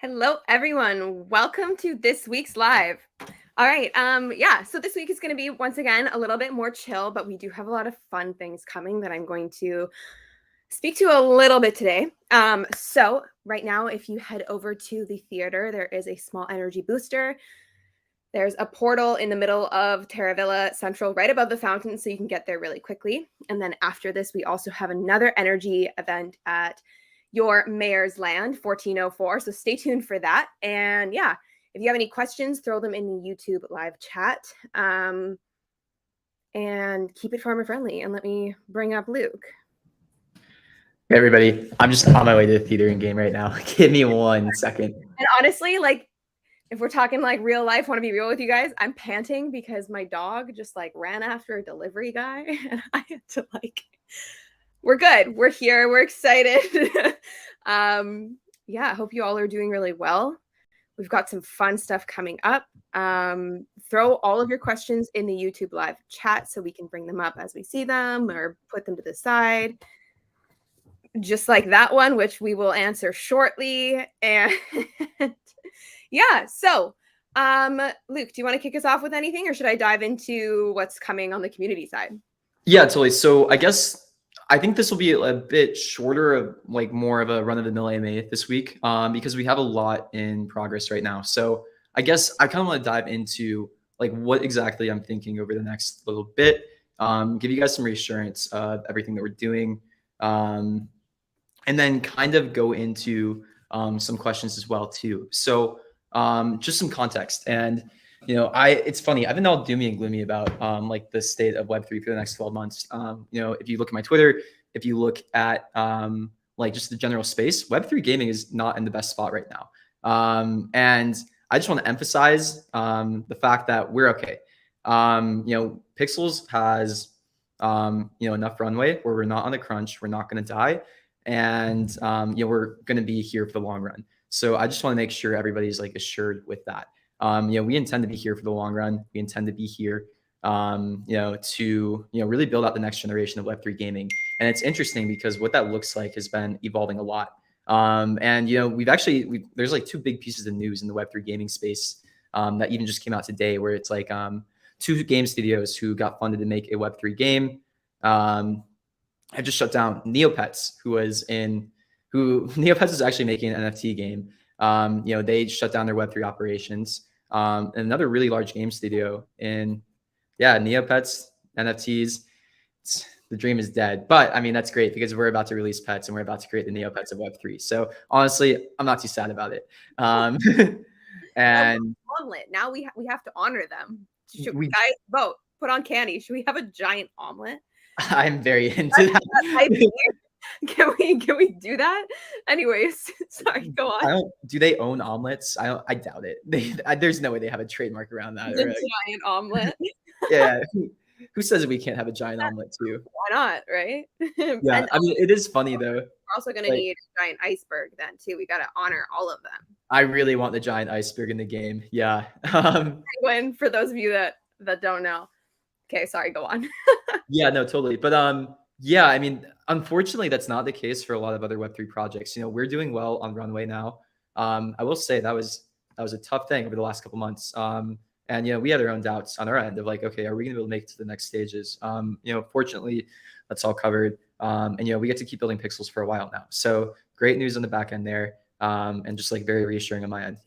Hello, everyone. Welcome to this week's live. All right. So this week is going to be once again a little bit more chill, but we do have a lot of fun things coming that I'm going to speak to a little bit today. So right now, if you head over to the theater, there is a small energy booster. There's a portal in the middle of Terravilla Central, right above the fountain, so you can get there really quickly. And then after this, we also have another energy event at your Mayor's Land, 1404. So stay tuned for that. And yeah, if you have any questions, throw them in the YouTube live chat. And keep it farmer friendly. And let me bring up Luke. Hey everybody, I'm just on my way to the theater and game right now. Give me 1 second. And honestly, if we're talking real life, want to be real with you guys, I'm panting because my dog just ran after a delivery guy and I had to we're good. We're here. We're excited. I hope you all are doing really well. We've got some fun stuff coming up. Throw all of your questions in the YouTube live chat so we can bring them up as we see them or put them to the side. Just like that one, which we will answer shortly. And so Luke, do you want to kick us off with anything or should I dive into what's coming on the community side? Yeah, totally. So I think this will be a bit shorter of more of a run-of-the-mill AMA this week because we have a lot in progress right now. So I guess I kind of want to dive into what exactly I'm thinking over the next little bit, give you guys some reassurance of everything that we're doing, and then kind of go into some questions as well too. So just some context. And it's funny. I've been all doomy and gloomy about the state of Web3 for the next 12 months. If you look at my Twitter, if you look at just the general space, Web3 gaming is not in the best spot right now. And I just want to emphasize the fact that we're okay. Pixels has enough runway where we're not on the crunch, we're not going to die, and we're going to be here for the long run. So I just want to make sure everybody's assured with that. We intend to be here for the long run. We intend to be here, to really build out the next generation of Web3 gaming. And it's interesting because what that looks like has been evolving a lot. And there's 2 big pieces of news in the Web3 gaming space that even just came out today, where it's 2 game studios who got funded to make a Web3 game have just shut down. Neopets, Neopets is actually making an NFT game. They shut down their Web3 operations. And another really large game studio Neopets, NFTs, the dream is dead. But I mean, that's great because we're about to release pets and we're about to create the Neopets of Web3. So honestly, I'm not too sad about it. And omelet. Now we have to honor them. Should we guys vote? Put on candy. Should we have a giant omelet? I'm very into that. Can we do that? Anyways, sorry, go on. Do they own omelets? I doubt it. There's no way they have a trademark around that. The giant omelet. Yeah. Who says we can't have a giant omelet too? Why not, right? Yeah, I mean, it is funny though. We're also going to need a giant iceberg then too. We got to honor all of them. I really want the giant iceberg in the game. Yeah. Penguin, for those of you that don't know. Okay, sorry, go on. Yeah, no, totally. But yeah, I mean, unfortunately, that's not the case for a lot of other Web3 projects. We're doing well on Runway now. I will say that was a tough thing over the last couple months. And we had our own doubts on our end of okay, are we going to be able to make it to the next stages? Fortunately, that's all covered. And we get to keep building Pixels for a while now. So great news on the back end there. And just very reassuring on my end.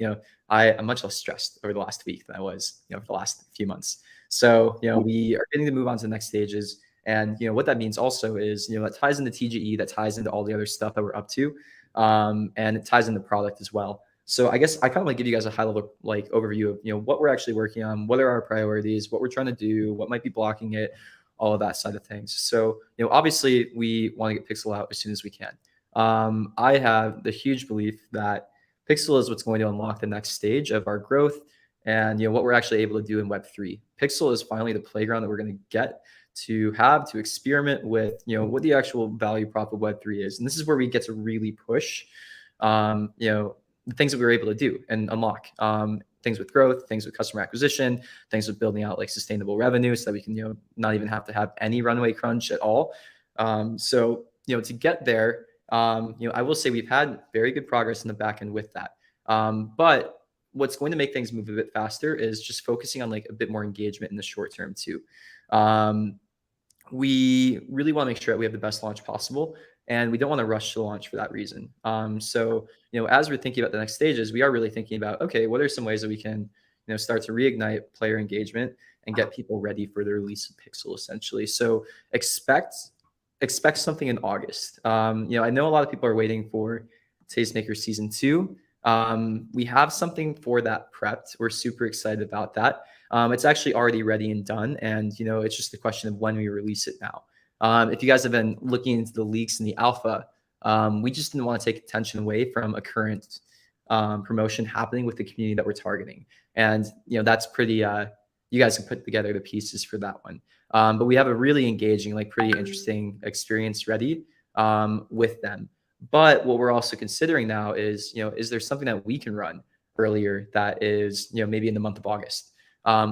I'm much less stressed over the last week than I was, for the last few months. So, we are getting to move on to the next stages. And, what that means also is, that ties into TGE, that ties into all the other stuff that we're up to. And it ties into product as well. So I guess I kind of give you guys a high level overview of, what we're actually working on, what are our priorities, what we're trying to do, what might be blocking it, all of that side of things. So, obviously we want to get Pixel out as soon as we can. I have the huge belief that Pixel is what's going to unlock the next stage of our growth and what we're actually able to do in Web3. Pixel is finally the playground that we're going to get to experiment with what the actual value prop of Web3 is. And this is where we get to really push the things that we were able to do and unlock, things with growth, things with customer acquisition, things with building out sustainable revenue so that we can not even have to have any runway crunch at all. So to get there, I will say we've had very good progress in the back end with that. But what's going to make things move a bit faster is just focusing on like a bit more engagement in the short term too. Um, we really want to make sure that we have the best launch possible, and we don't want to rush to launch for that reason. So as we're thinking about the next stages, we are really thinking about, okay, what are some ways that we can start to reignite player engagement and get people ready for the release of Pixel, essentially. So expect expect something in August. I know a lot of people are waiting for Tastemaker Season 2. We have something for that prepped. We're super excited about that. It's actually already ready and done, and it's just a question of when we release it now. If you guys have been looking into the leaks and the alpha, we just didn't want to take attention away from a current promotion happening with the community that we're targeting, and that's pretty. You guys can put together the pieces for that one. But we have a really engaging, like pretty interesting experience ready with them. But what we're also considering now is there something that we can run earlier that is, maybe in the month of August?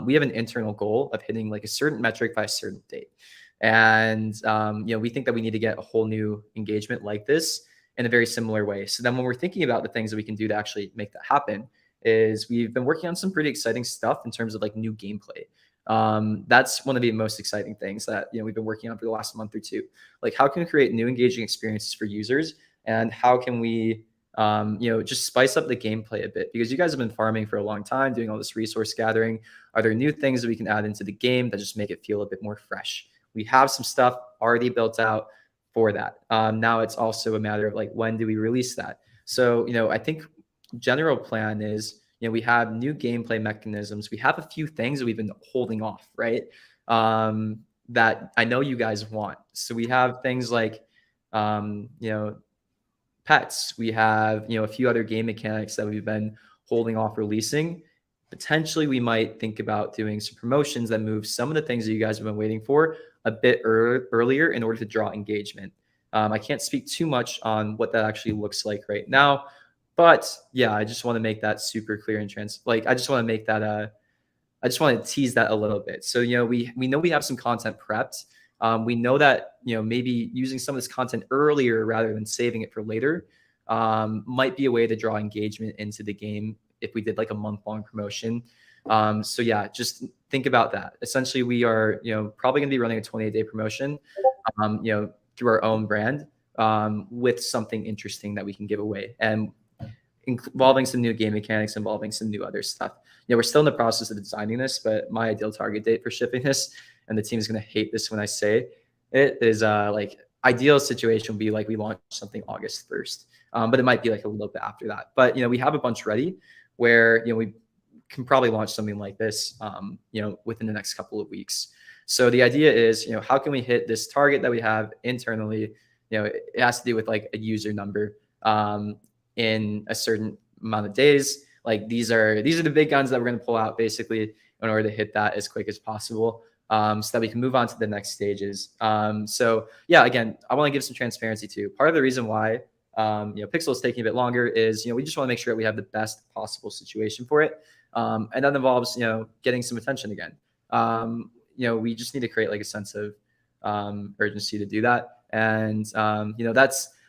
We have an internal goal of hitting like a certain metric by a certain date. And, we think that we need to get a whole new engagement like this in a very similar way. So then when we're thinking about the things that we can do to actually make that happen, is we've been working on some pretty exciting stuff in terms of like new gameplay. That's one of the most exciting things that we've been working on for the last month or two. Like, how can we create new engaging experiences for users, and how can we just spice up the gameplay a bit? Because you guys have been farming for a long time, doing all this resource gathering. Are there new things that we can add into the game that just make it feel a bit more fresh? We have some stuff already built out for that. Now it's also a matter of like, when do we release that? So I think general plan is, we have new gameplay mechanisms. We have a few things that we've been holding off, right? That I know you guys want. So we have things like, pets. We have, a few other game mechanics that we've been holding off releasing. Potentially, we might think about doing some promotions that move some of the things that you guys have been waiting for a bit earlier in order to draw engagement. I can't speak too much on what that actually looks like right now, but yeah, I just want to make that super clear and I just want to make that I just want to tease that a little bit. So we know we have some content prepped. We know that maybe using some of this content earlier rather than saving it for later might be a way to draw engagement into the game if we did like a month-long promotion. So yeah, just think about that. Essentially, we are probably going to be running a 28-day promotion, through our own brand, with something interesting that we can give away, and involving some new game mechanics, involving some new other stuff. We're still in the process of designing this, but my ideal target date for shipping this, and the team is going to hate this when I say it, is like ideal situation would be like we launch something August 1st, but it might be like a little bit after that. But we have a bunch ready where we can probably launch something like this, within the next couple of weeks. So the idea is, how can we hit this target that we have internally? It has to do with like a user number in a certain amount of days. Like these are the big guns that we're going to pull out basically in order to hit that as quick as possible, so that we can move on to the next stages. So yeah, again, I want to give some transparency too. Part of the reason why Pixel is taking a bit longer is we just want to make sure that we have the best possible situation for it, and that involves getting some attention again. We just need to create like a sense of urgency to do that, and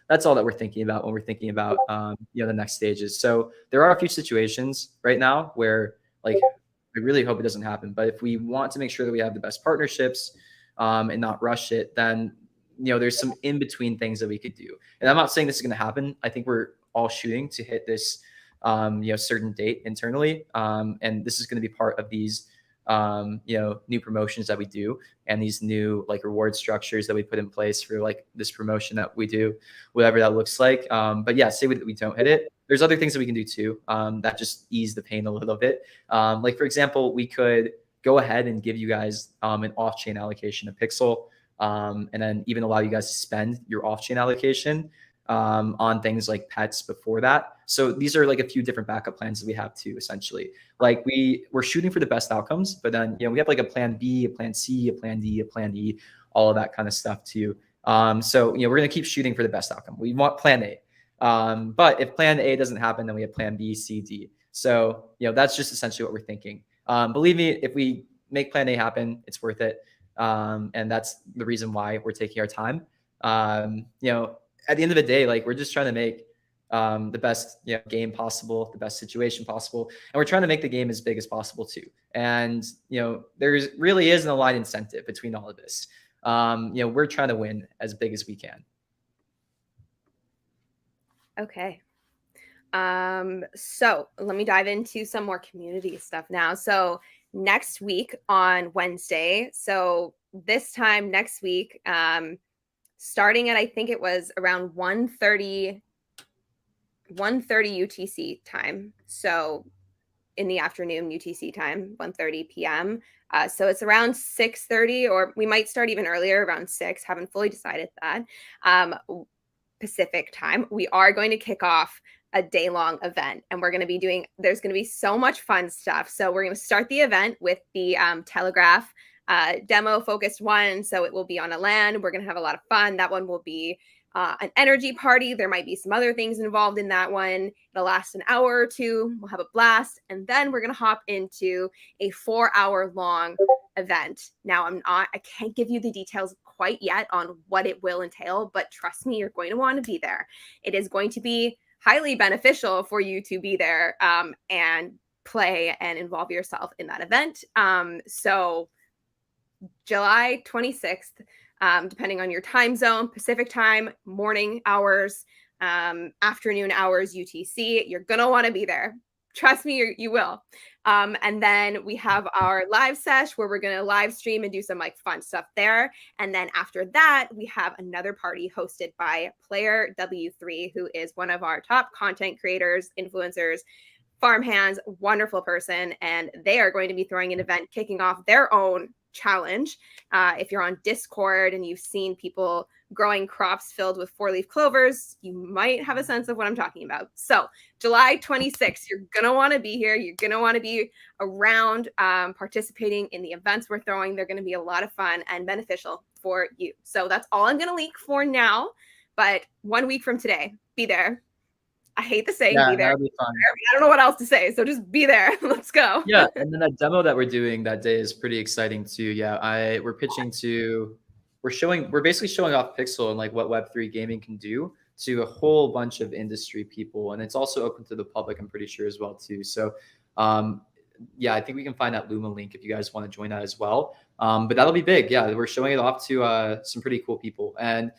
that's all that we're thinking about when we're thinking about the next stages. So there are a few situations right now where like I really hope it doesn't happen, but if we want to make sure that we have the best partnerships and not rush it, then there's some in between things that we could do. And I'm not saying this is going to happen. I think we're all shooting to hit this certain date internally, and this is going to be part of these new promotions that we do, and these new like reward structures that we put in place for like this promotion that we do, whatever that looks like. But yeah, say we don't hit it, there's other things that we can do too, that just ease the pain a little bit. Like for example, we could go ahead and give you guys an off-chain allocation of Pixel, and then even allow you guys to spend your off-chain allocation on things like pets before that. So these are like a few different backup plans that we have too, essentially. Like we're shooting for the best outcomes, but then we have like a plan B, a plan C, a plan D, a plan E, all of that kind of stuff too. So we're gonna keep shooting for the best outcome. We want plan A, but if plan A doesn't happen, then we have plan B, C, D. So that's just essentially what we're thinking. Believe me, if we make plan A happen, it's worth it, and that's the reason why we're taking our time. At the end of the day, like we're just trying to make the best game possible, the best situation possible, and we're trying to make the game as big as possible too. And there's really is an aligned incentive between all of this. We're trying to win as big as we can. Okay. So let me dive into some more community stuff now. So next week on Wednesday, so this time next week, starting at I think it was around 1:30 UTC time. So in the afternoon UTC time, 1:30 p.m. So it's around 6:30, or we might start even earlier, around 6. Haven't fully decided that. Pacific time. We are going to kick off a day-long event, and there's going to be so much fun stuff. So we're going to start the event with the Telegraph demo focused one. So it will be on a land. We're going to have a lot of fun. That one will be an energy party. There might be some other things involved in that one. It'll last an hour or two. We'll have a blast. And then we're going to hop into a 4-hour long event. Now, I can't give you the details quite yet on what it will entail, but trust me, you're going to want to be there. It is going to be highly beneficial for you to be there and play and involve yourself in that event. So July 26th, depending on your time zone, Pacific time, morning hours, afternoon hours, UTC, you're going to want to be there. Trust me, you will. And then we have our live sesh where we're going to live stream and do some like fun stuff there. And then after that, we have another party hosted by Player W3, who is one of our top content creators, influencers, farmhands, wonderful person. And they are going to be throwing an event kicking off their own challenge. If you're on Discord and you've seen people growing crops filled with 4-leaf clovers, you might have a sense of what I'm talking about. So July 26th, you're going to want to be here. You're going to want to be around participating in the events we're throwing. They're going to be a lot of fun and beneficial for you. So that's all I'm going to leak for now. But 1 week from today, be there. I hate the saying be there. That'll be fun. I don't know what else to say. So just be there. Let's go. Yeah, and then that demo that we're doing that day is pretty exciting too. Yeah, we're basically showing off Pixel and like what Web3 gaming can do to a whole bunch of industry people, and it's also open to the public, I'm pretty sure as well too. So yeah, I think we can find that Luma link if you guys want to join that as well. But that'll be big. Yeah, we're showing it off to some pretty cool people, and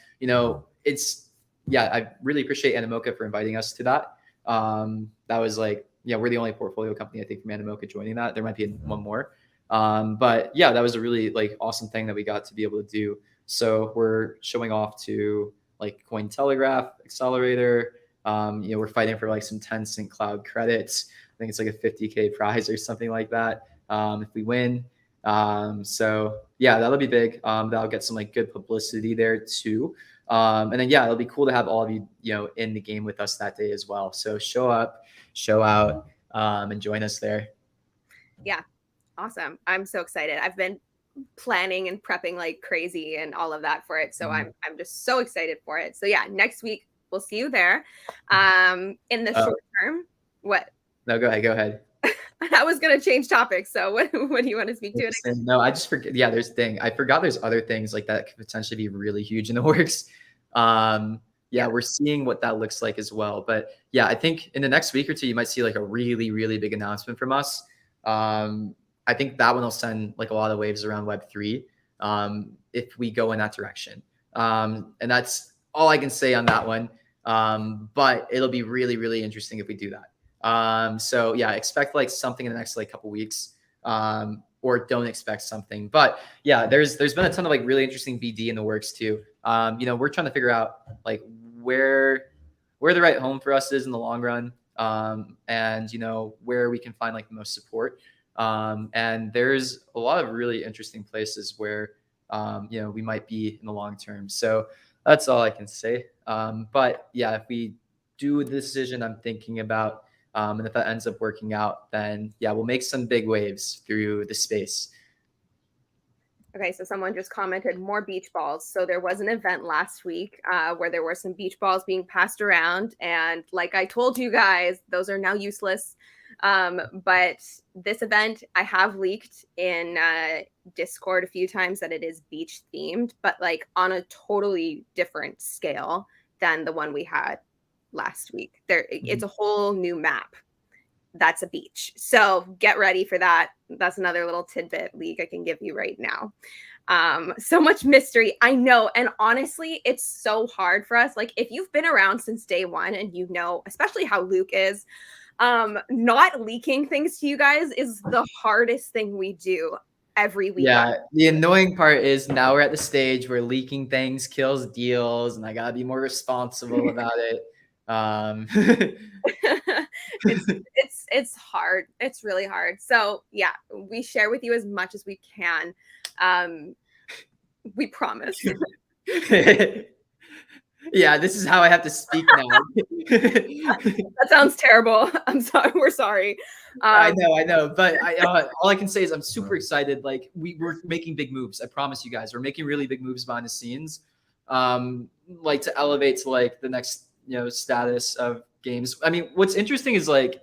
I really appreciate Animoca for inviting us to that. That was like, we're the only portfolio company, I think, from Animoca joining that. There might be one more. But yeah, that was a really like awesome thing that we got to be able to do. So we're showing off to like Cointelegraph, Accelerator. We're fighting for like some Tencent cloud credits. I think it's like a 50K prize or something like that if we win. So yeah, that'll be big. That'll get some like good publicity there too. And then yeah, it'll be cool to have all of you, in the game with us that day as well. So show up, show out, and join us there. Yeah, awesome. I'm so excited. I've been planning and prepping like crazy and all of that for it. So I'm just so excited for it. So yeah, next week we'll see you there. In the short term, what? No, go ahead. I was gonna change topics. So what do you want to speak to? No, I just forget. Yeah, I forgot there's other things like that could potentially be really huge in the works. We're seeing what that looks like as well. But yeah, I think in the next week or two, you might see like a really, really big announcement from us. I think that one will send like a lot of waves around Web3 if we go in that direction. And that's all I can say on that one. But it'll be really, really interesting if we do that. So yeah, expect like something in the next like couple weeks, or don't expect something. But yeah, there's been a ton of like really interesting BD in the works too. We're trying to figure out like where the right home for us is in the long run, and where we can find like the most support. And there's a lot of really interesting places where we might be in the long term. So that's all I can say. But yeah, if we do the decision I'm thinking about, and if that ends up working out, then yeah, we'll make some big waves through the space. Okay, so someone just commented more beach balls. So there was an event last week where there were some beach balls being passed around. And like I told you guys, those are now useless. But this event, I have leaked in Discord a few times that it is beach themed, but like on a totally different scale than the one we had last week. It's a whole new map. That's a beach. So get ready for that. That's another little tidbit league I can give you right now. So much mystery. I know. And honestly, it's so hard for us. Like, if you've been around since day one and you know, especially how Luke is, not leaking things to you guys is the hardest thing we do every week. Yeah, the annoying part is now we're at the stage where leaking things kills deals, and I gotta be more responsible about it. It's hard. It's really hard. So yeah, we share with you as much as we can. We promise. Yeah, this is how I have to speak now. That sounds terrible. I'm sorry. We're sorry. I know, but all I can say is I'm super excited. Like we're making big moves. I promise you guys, we're making really big moves behind the scenes, like to elevate to like the next status of games. I mean, what's interesting is like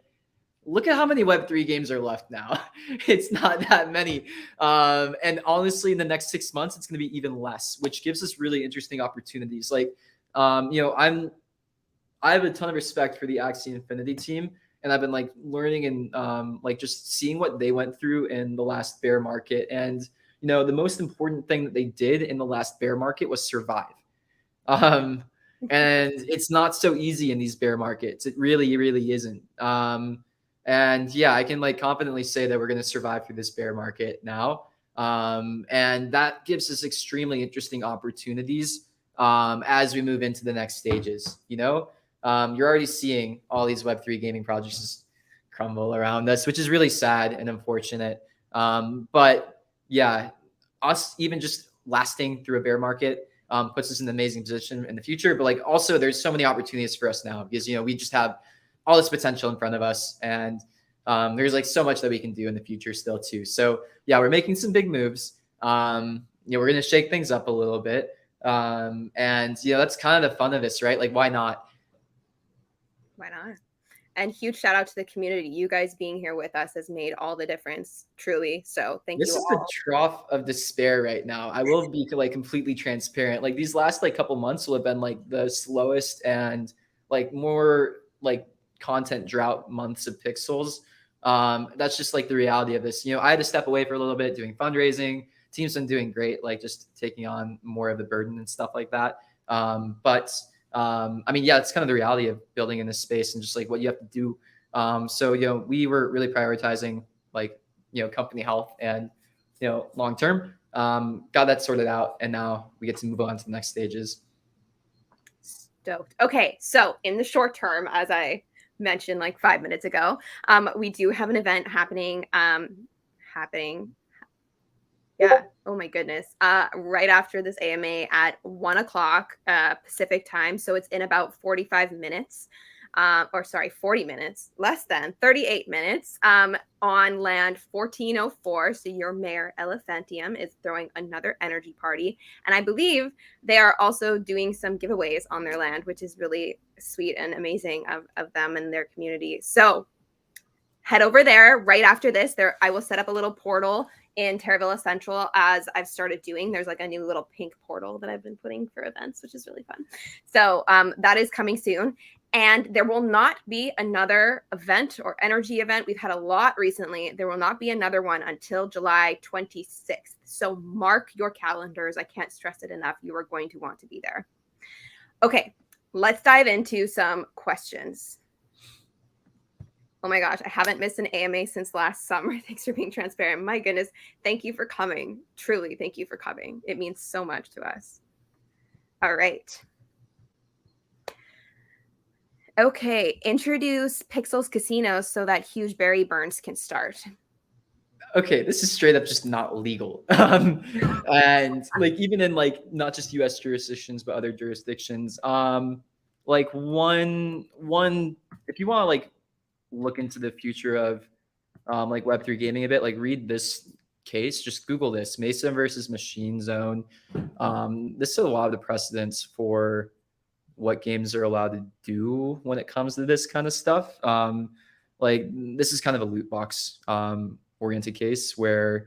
look at how many Web3 games are left now. It's not that many. And honestly, in the next 6 months, it's going to be even less, which gives us really interesting opportunities. Like, I have a ton of respect for the Axie Infinity team. And I've been like learning and like just seeing what they went through in the last bear market. And, the most important thing that they did in the last bear market was survive. And it's not so easy in these bear markets. It really, really isn't. And yeah, I can like confidently say that we're going to survive through this bear market now. And that gives us extremely interesting opportunities as we move into the next stages. You're already seeing all these Web3 gaming projects just crumble around us, which is really sad and unfortunate. But yeah, us even just lasting through a bear market puts us in an amazing position in the future. But like also there's so many opportunities for us now because, we just have all this potential in front of us. And there's like so much that we can do in the future still too. So yeah, we're making some big moves. We're going to shake things up a little bit. And that's kind of the fun of this, right? Like, why not? Why not? And huge shout out to the community. You guys being here with us has made all the difference, truly. So thank you This is all. the trough of despair right now. I will be like completely transparent. Like these last like couple months will have been like the slowest and like more like content drought months of Pixels. That's just like the reality of this. I had to step away for a little bit doing fundraising. Team's been doing great, like just taking on more of the burden and stuff like that. But I mean, yeah, it's kind of the reality of building in this space and just like what you have to do. So, we were really prioritizing like, company health and, long term, got that sorted out. And now we get to move on to the next stages. Stoked. Okay. So in the short term, as I mentioned like 5 minutes ago, we do have an event happening. Yeah. Oh my goodness. Right after this AMA at 1 o'clock Pacific time. So it's in about 45 minutes. 40 minutes, less than 38 minutes on land 1404. So your mayor, Elephantium, is throwing another energy party. And I believe they are also doing some giveaways on their land, which is really sweet and amazing of them and their community. So head over there right after this. I will set up a little portal in Terravilla Central as I've started doing. There's like a new little pink portal that I've been putting for events, which is really fun. So that is coming soon. And there will not be another event or energy event. We've had a lot recently. There will not be another one until July 26th. So mark your calendars. I can't stress it enough. You are going to want to be there. Okay, let's dive into some questions. Oh my gosh, I haven't missed an AMA since last summer. Thanks for being transparent. My goodness, thank you for coming. Truly, thank you for coming. It means so much to us. All right. Okay, introduce Pixels Casinos so that huge berry burns can start. Okay, this is straight up just not legal. And like even in like not just US jurisdictions, but other jurisdictions. Like one if you want to like look into the future of like Web3 gaming a bit, like read this case, just Google this, Mesa versus Machine Zone. This is a lot of the precedents for what games are allowed to do when it comes to this kind of stuff. Like this is kind of a loot box oriented case where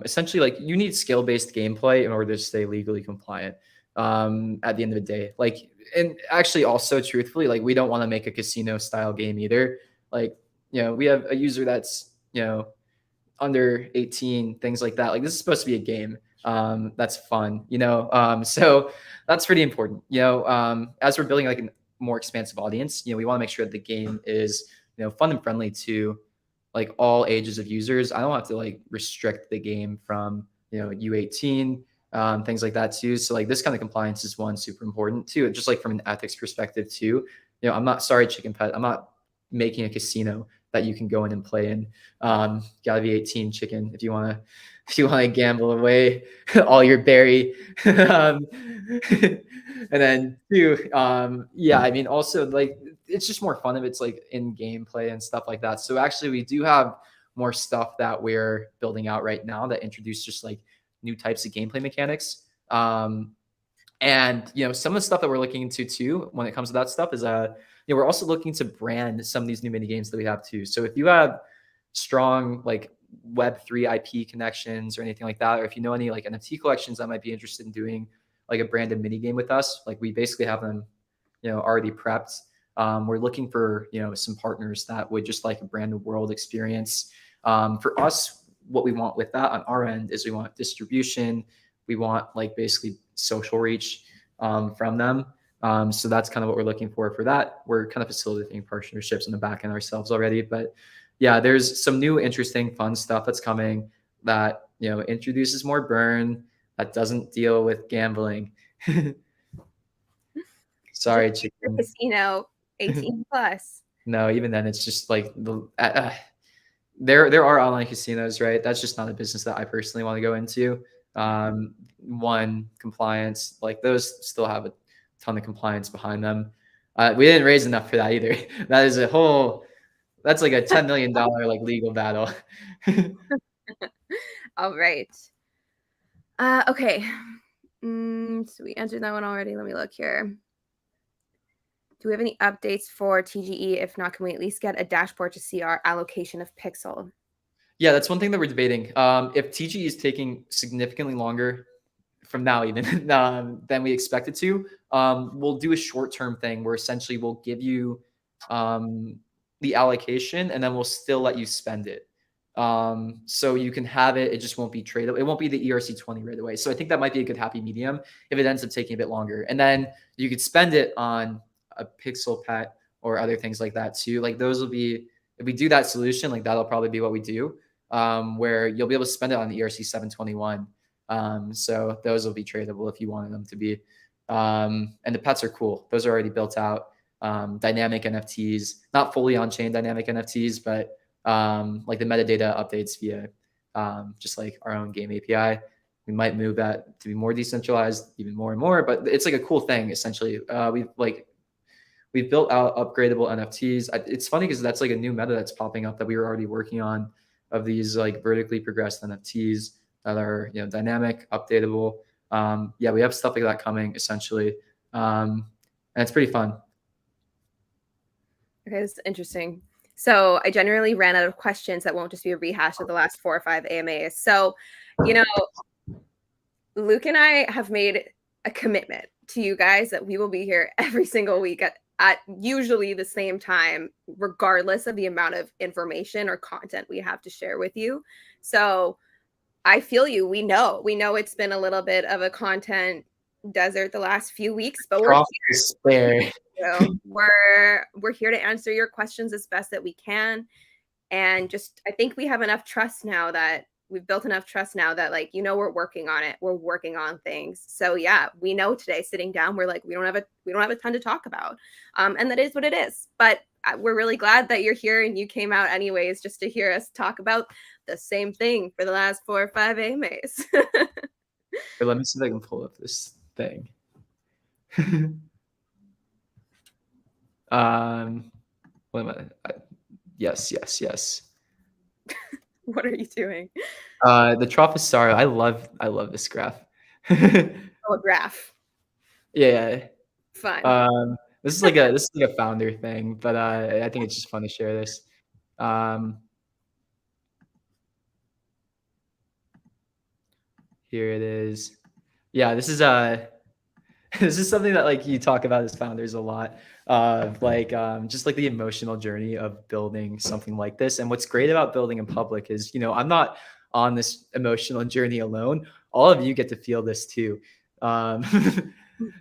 essentially like you need skill-based gameplay in order to stay legally compliant at the end of the day. Like and actually also truthfully, like we don't want to make a casino style game either. Like, we have a user that's, under 18, things like that. Like this is supposed to be a game that's fun. So that's pretty important. As we're building like a more expansive audience, we want to make sure that the game is, fun and friendly to like all ages of users. I don't have to like restrict the game from, U18, things like that too. So like this kind of compliance is one super important too, just like from an ethics perspective too. I'm not, sorry, chicken pet, I'm not making a casino that you can go in and play in. Gotta be 18, chicken, if you wanna gamble away all your berry. And then two, yeah, I mean, also like it's just more fun if it's like in gameplay and stuff like that. So actually, we do have more stuff that we're building out right now that introduce just like new types of gameplay mechanics. And some of the stuff that we're looking into too, when it comes to that stuff, is we're also looking to brand some of these new mini games that we have too. So if you have strong like Web3 IP connections or anything like that, or if you know any like NFT collections that might be interested in doing like a branded mini game with us, like we basically have them, already prepped. We're looking for some partners that would just like a brand new world experience. For us, what we want with that on our end is we want distribution. We want like basically social reach from them. So that's kind of what we're looking for that. We're kind of facilitating partnerships in the back end ourselves already. But yeah, there's some new interesting fun stuff that's coming that introduces more burn, that doesn't deal with gambling. Just Sorry, your chicken. casino 18 plus. No, even then, it's just like there are online casinos, right? That's just not a business that I personally want to go into. One, compliance, like those still have a ton of compliance behind them. We didn't raise enough for that either. That is that's like a $10 million like legal battle. All right. Okay. So we answered that one already. Let me look here. Do we have any updates for TGE? If not, can we at least get a dashboard to see our allocation of pixel? Yeah, that's one thing that we're debating. If TG is taking significantly longer from now even than we expected to, we'll do a short-term thing where essentially we'll give you the allocation and then we'll still let you spend it. So you can have it, it just won't be tradable. It won't be the ERC20 right away. So I think that might be a good happy medium if it ends up taking a bit longer. And then you could spend it on a pixel pet or other things like that too. Like those will be, if we do that solution, like that'll probably be what we do, where you'll be able to spend it on the ERC 721. So those will be tradable if you wanted them to be. And the pets are cool. Those are already built out. Dynamic NFTs, not fully on-chain dynamic NFTs, but like the metadata updates via just like our own game API. We might move that to be more decentralized, even more and more. But it's like a cool thing. Essentially, we've built out upgradable NFTs. It's funny because that's like a new meta that's popping up that we were already working on, of these like vertically progressed NFTs that are dynamic, updatable. Yeah, we have stuff like that coming essentially, and it's pretty fun. Okay, this is interesting. So I generally ran out of questions that won't just be a rehash of the last 4 or 5 AMAs. So, you know, Luke and I have made a commitment to you guys that we will be here every single week at usually the same time, regardless of the amount of information or content we have to share with you. So I feel you. We know it's been a little bit of a content desert the last few weeks, but we're Trough here. despair. We're here to answer your questions as best that we can. And just I think we have enough trust now that we've built enough trust now that like we're working on it. We're working on things. So yeah, we know today sitting down we're like we don't have a ton to talk about. And that is what it is. But we're really glad that you're here and you came out anyways just to hear us talk about the same thing for the last 4 or 5 AMAs. Wait, let me see if I can pull up this thing. What am yes, yes, yes. What are you doing? The Trough of Sorrow. I love this graph. Yeah, Oh, a graph. yeah. Fun. This is like a founder thing, but I think it's just fun to share this. Um, Here it is. Yeah, this is This is something that like you talk about as founders a lot of like just like the emotional journey of building something like this. And what's great about building in public is, I'm not on this emotional journey alone. All of you get to feel this too. Um,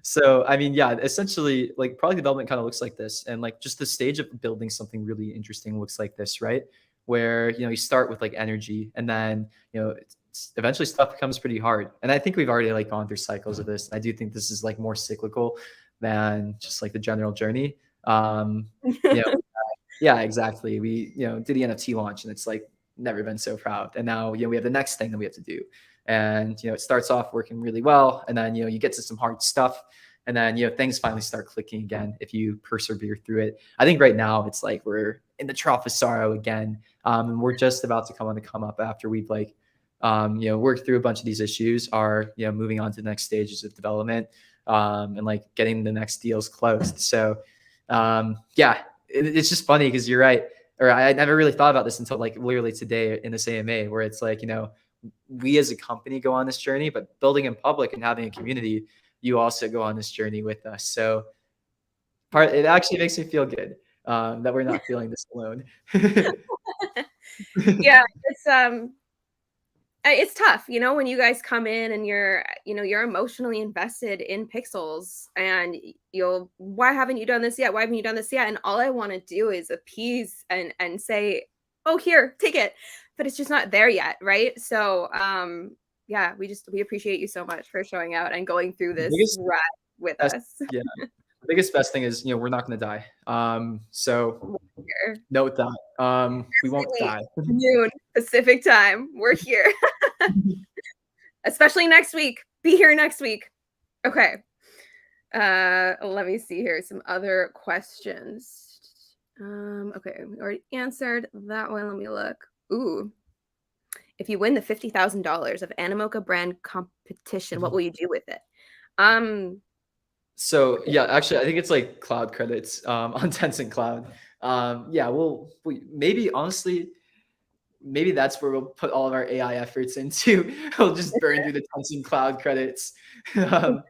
so I mean, yeah, essentially like product development kind of looks like this, and like just the stage of building something really interesting looks like this, right? Where you start with like energy, and then eventually stuff becomes pretty hard. And I think we've already like gone through cycles of this. I do think this is like more cyclical than just like the general journey. You know, yeah, exactly. We, did the NFT launch and it's like never been so proud. And now, we have the next thing that we have to do. And, it starts off working really well. And then, you get to some hard stuff. And then, things finally start clicking again if you persevere through it. I think right now it's like we're in the trough of sorrow again. And we're just about to come on the come up after we've like, worked through a bunch of these issues, are, moving on to the next stages of development, and like getting the next deals closed. So, yeah, it's just funny because you're right. Or I never really thought about this until like literally today in this AMA, where it's like, we as a company go on this journey, but building in public and having a community, you also go on this journey with us. So it actually makes me feel good that we're not feeling this alone. Yeah, it's tough, when you guys come in and you're emotionally invested in pixels, and why haven't you done this yet? Why haven't you done this yet? And all I want to do is appease and say, oh, here, take it. But it's just not there yet, right? So yeah, we appreciate you so much for showing out and going through this ride with us. Yeah. The biggest best thing is, we're not going to die. So note that we won't die. Noon Pacific time. We're here. Especially next week. Be here next week. Okay. Let me see here. Some other questions. Okay, we already answered that one. Let me look. Ooh. If you win the $50,000 of Animoca brand competition, what will you do with it? So yeah, actually, I think it's like cloud credits on Tencent Cloud. Yeah, maybe honestly, maybe that's where we'll put all of our AI efforts into. We'll just burn through the Tencent Cloud credits. Okay.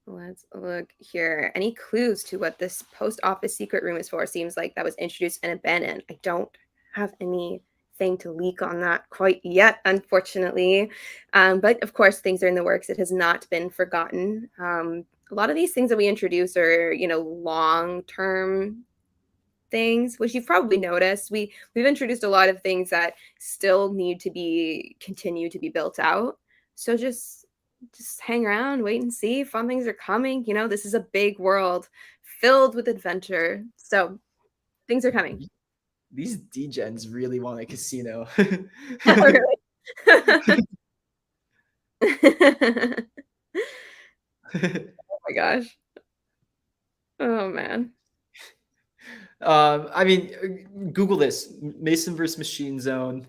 Let's look here. Any clues to what this post office secret room is for? Seems like that was introduced and abandoned. I don't have anything to leak on that quite yet, unfortunately. But of course, things are in the works. It has not been forgotten. A lot of these things that we introduce are, long-term things, which you've probably noticed. We've introduced a lot of things that still need to continue to be built out. So just hang around, wait and see. Fun things are coming. This is a big world filled with adventure. So things are coming. These degens really want a casino. Oh, really? Oh my gosh. Oh man. I mean, Google this: Mason versus Machine Zone.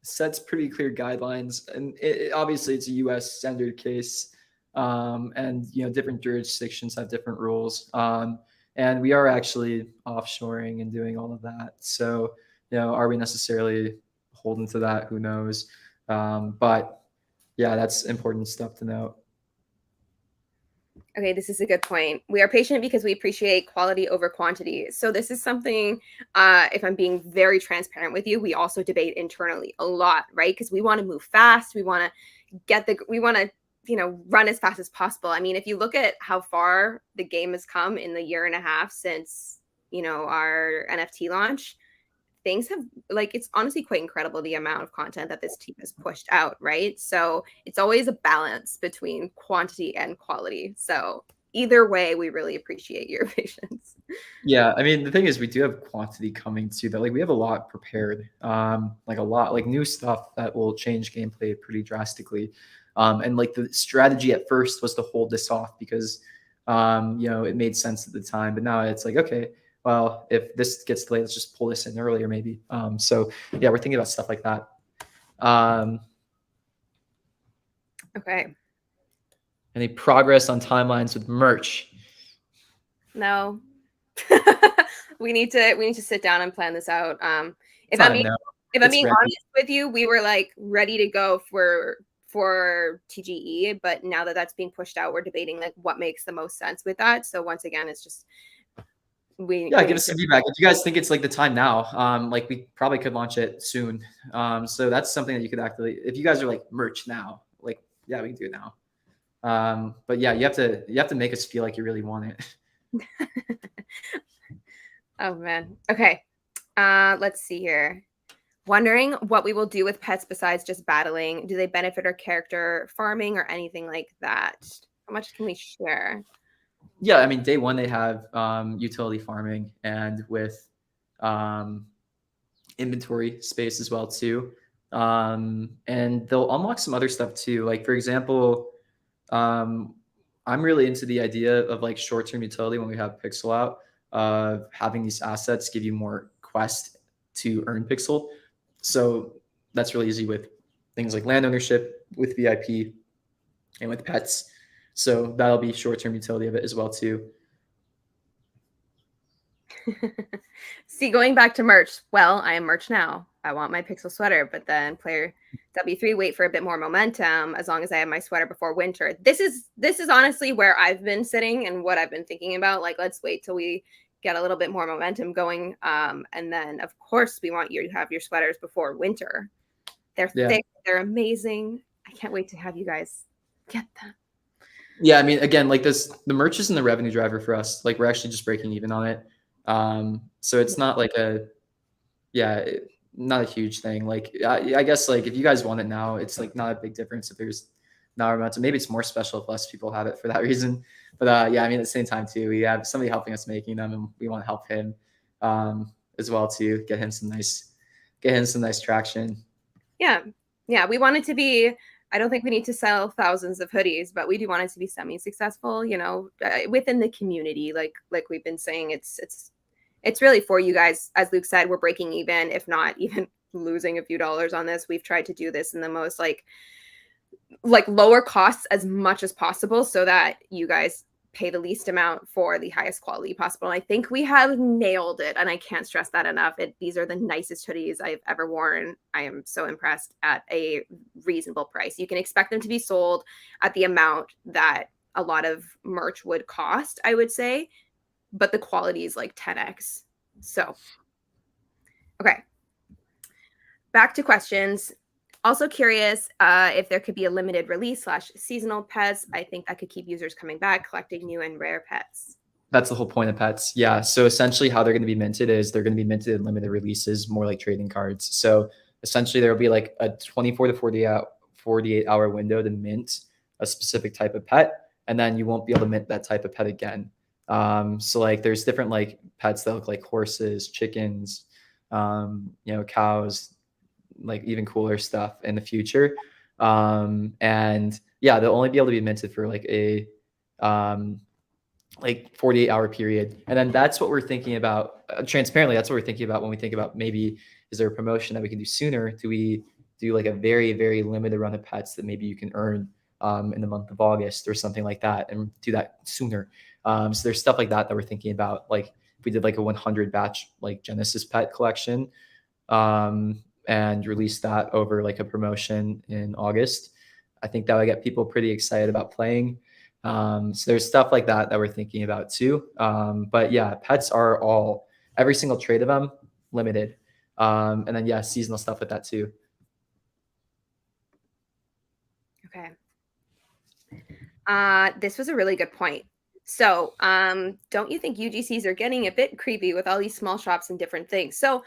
Sets pretty clear guidelines, and obviously it's a U.S. standard case, and different jurisdictions have different rules, and we are actually offshoring and doing all of that. So are we necessarily beholden to that? Who knows? But yeah, that's important stuff to note. Okay, this is a good point. We are patient because we appreciate quality over quantity. So this is something, if I'm being very transparent with you, we also debate internally a lot, right? Because we want to move fast. We want to run as fast as possible. I mean, if you look at how far the game has come in the year and a half since, our NFT launch, things have it's honestly quite incredible the amount of content that this team has pushed out, right? So it's always a balance between quantity and quality. So either way, we really appreciate your patience. Yeah, I mean the thing is we do have quantity coming too, but like we have a lot prepared, like a lot like new stuff that will change gameplay pretty drastically. And like the strategy at first was to hold this off because it made sense at the time, but now it's like, okay, well, if this gets delayed, let's just pull this in earlier, maybe. So yeah, we're thinking about stuff like that. Okay. Any progress on timelines with merch? No. we need to sit down and plan this out. If I'm being If I'm it's being random. honest with you, we were like ready to go for TGE, but now that that's being pushed out, we're debating like what makes the most sense with that. So once again, it's just Yeah, we give need us to. some feedback. If you guys think it's like the time now, like we probably could launch it soon. So that's something that you could actually, if you guys are like merch now, like yeah, we can do it now. But yeah, you have to make us feel like you really want it. Oh man. Okay. Let's see here. Wondering what we will do with pets besides just battling. Do they benefit our character farming or anything like that? How much can we share? Yeah, I mean, day one they have utility farming and with um, inventory space as well too. And they'll unlock some other stuff too. Like for example, um, I'm really into the idea of like short-term utility when we have pixel out, of having these assets give you more quest to earn pixel. So that's really easy with things like land ownership, with VIP, and with pets. So that'll be short-term utility of it as well too. See, going back to merch, well, I am merch now. I want my pixel sweater, but then player W3 wait for a bit more momentum as long as I have my sweater before winter. This is honestly where I've been sitting and what I've been thinking about. Like, let's wait till we get a little bit more momentum going. And then of course we want you to have your sweaters before winter. They're Yeah. thick, they're amazing. I can't wait to have you guys get them. Yeah, I mean, again, like this, the merch isn't the revenue driver for us. Like we're actually just breaking even on it. So it's not like a, yeah, not a huge thing. Like I guess like if you guys want it now, it's like not a big difference if there's not amounts. Maybe it's more special if less people have it for that reason. But yeah, I mean, at the same time too, we have somebody helping us making them, and we want to help him as well to get him some nice traction. Yeah. Yeah. We want it to be, I don't think we need to sell thousands of hoodies, but we do want it to be semi-successful, within the community. Like we've been saying, it's really for you guys. As Luke said, we're breaking even, if not even losing a few dollars on this. We've tried to do this in the most like lower costs as much as possible so that you guys pay the least amount for the highest quality possible. And I think we have nailed it. And I can't stress that enough. These are the nicest hoodies I've ever worn. I am so impressed at a reasonable price. You can expect them to be sold at the amount that a lot of merch would cost, I would say, but the quality is like 10x. So, okay, back to questions. Also curious if there could be a limited release slash seasonal pets. I think that could keep users coming back, collecting new and rare pets. That's the whole point of pets. Yeah. So essentially, how they're going to be minted is they're going to be minted in limited releases, more like trading cards. So essentially, there will be like a 24 to 48 hour window to mint a specific type of pet, and then you won't be able to mint that type of pet again. So like, there's different like pets that look like horses, chickens, cows, like even cooler stuff in the future. And yeah, they'll only be able to be minted for like 48-hour period. And then that's what we're thinking about. Transparently, that's what we're thinking about when we think about maybe is there a promotion that we can do sooner? Do we do like a very, very limited run of pets that maybe you can earn in the month of August or something like that and do that sooner? So there's stuff like that that we're thinking about. Like if we did like a 100 batch like Genesis pet collection and release that over like a promotion in August, I think that would get people pretty excited about playing. So there's stuff like that that we're thinking about too. But yeah, pets are all, every single trade of them limited. And then yeah, seasonal stuff with that too. Okay. This was a really good point. So, don't you think UGCs are getting a bit creepy with all these small shops and different things? So,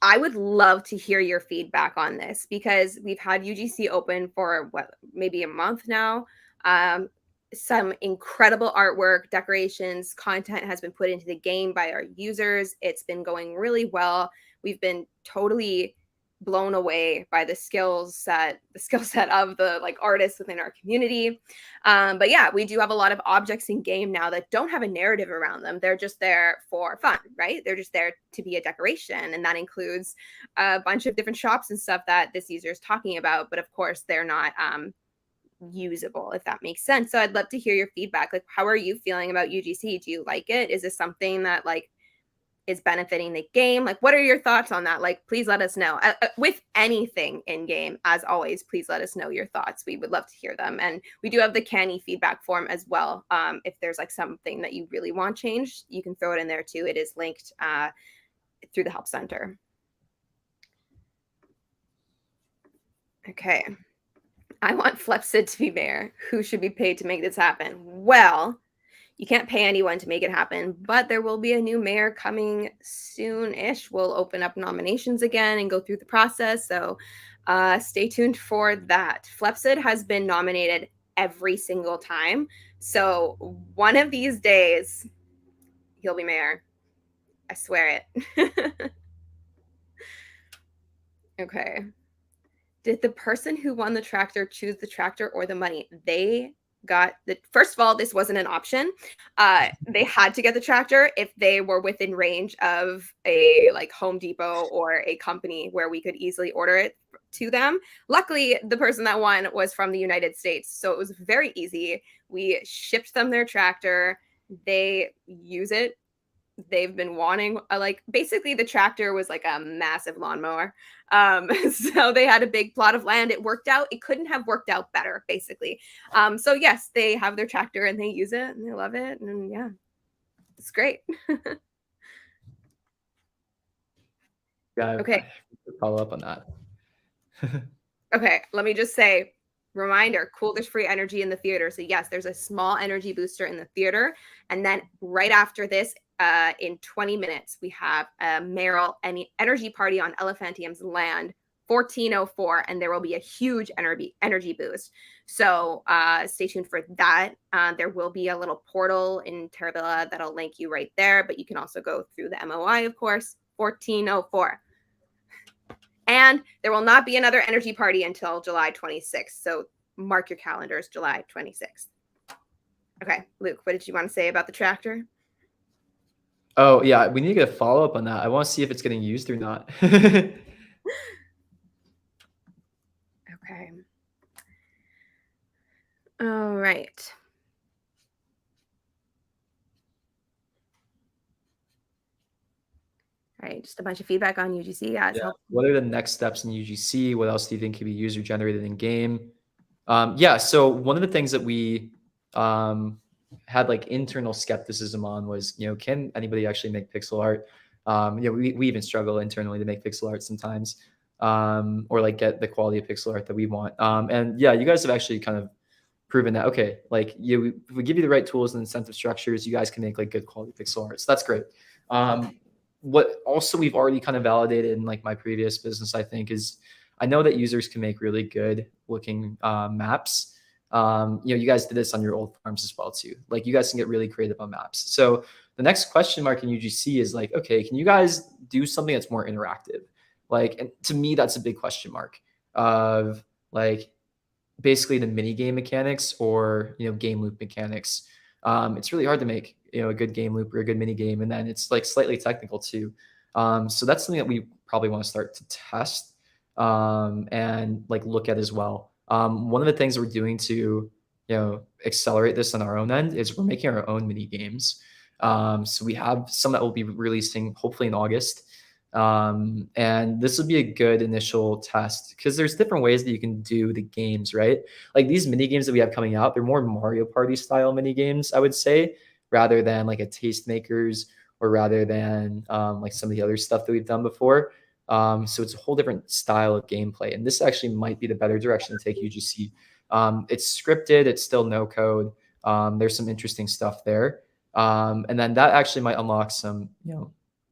I would love to hear your feedback on this because we've had UGC open for what, maybe a month now. Um, some incredible artwork, decorations, content has been put into the game by our users. It's been going really well. We've been totally blown away by the skill set of the like artists within our community. But yeah, we do have a lot of objects in game now that don't have a narrative around them. They're just there for fun, right? They're just there to be a decoration. And that includes a bunch of different shops and stuff that this user is talking about. But of course, they're not usable, if that makes sense. So I'd love to hear your feedback. Like, how are you feeling about UGC? Do you like it? Is this something that like is benefiting the game. Like, what are your thoughts on that? Like, please let us know. With anything in game, as always, please let us know your thoughts. We would love to hear them. And we do have the canny feedback form as well. If there's like something that you really want changed, you can throw it in there too. It is linked through the help center. Okay. I want Flipsid to be mayor. Who should be paid to make this happen? Well, you can't pay anyone to make it happen, but there will be a new mayor coming soon-ish. We'll open up nominations again and go through the process. So stay tuned for that. Flipsid has been nominated every single time. So one of these days, he'll be mayor. I swear it. Okay. Did the person who won the tractor choose the tractor or the money? They got the, first of all, this wasn't an option. They had to get the tractor if they were within range of a like Home Depot or a company where we could easily order it to them. Luckily, the person that won was from the United States, so it was very easy. We shipped them their tractor. They use it. They've been wanting like basically the tractor was like a massive lawnmower. So they had a big plot of land. It worked out. It couldn't have worked out better, basically. So yes, they have their tractor and they use it and they love it. And yeah, it's great. Yeah, Okay. follow up on that. Okay, let me just say, reminder, cool, there's free energy in the theater. So yes, there's a small energy booster in the theater. And then right after this, in 20 minutes, we have a mayoral energy party on Elephantium's land, 1404, and there will be a huge energy boost. So stay tuned for that. There will be a little portal in Terravilla that'll link you right there, but you can also go through the MOI, of course, 1404. And there will not be another energy party until July 26th. So mark your calendars, July 26th. Okay, Luke, what did you want to say about the tractor? Oh, yeah, we need to get a follow-up on that. I want to see if it's getting used or not. Okay. All right. All right, just a bunch of feedback on UGC, guys. Yeah. What are the next steps in UGC? What else do you think can be user generated in game? Yeah, so one of the things that we had like internal skepticism on was, can anybody actually make pixel art? We even struggle internally to make pixel art sometimes, or like get the quality of pixel art that we want. And yeah, you guys have actually kind of proven that, okay, like if we give you the right tools and incentive structures, you guys can make like good quality pixel art. So that's great. What also we've already kind of validated in like my previous business, I think, is I know that users can make really good looking maps. You guys did this on your old farms as well too. Like you guys can get really creative on maps. So the next question mark in UGC is like, okay, can you guys do something that's more interactive? Like, and to me, that's a big question mark of like basically the mini game mechanics or game loop mechanics. It's really hard to make a good game loop or a good mini game, and then it's like slightly technical too. So that's something that we probably want to start to test and like look at as well. One of the things we're doing to accelerate this on our own end is we're making our own mini games. So we have some that will be releasing hopefully in August. And this would be a good initial test because there's different ways that you can do the games, right? Like these mini games that we have coming out, they're more Mario Party style mini games, I would say, rather than like a Tastemakers or rather than like some of the other stuff that we've done before. So it's a whole different style of gameplay, and this actually might be the better direction to take UGC. It's scripted, it's still no code. There's some interesting stuff there, and then that actually might unlock some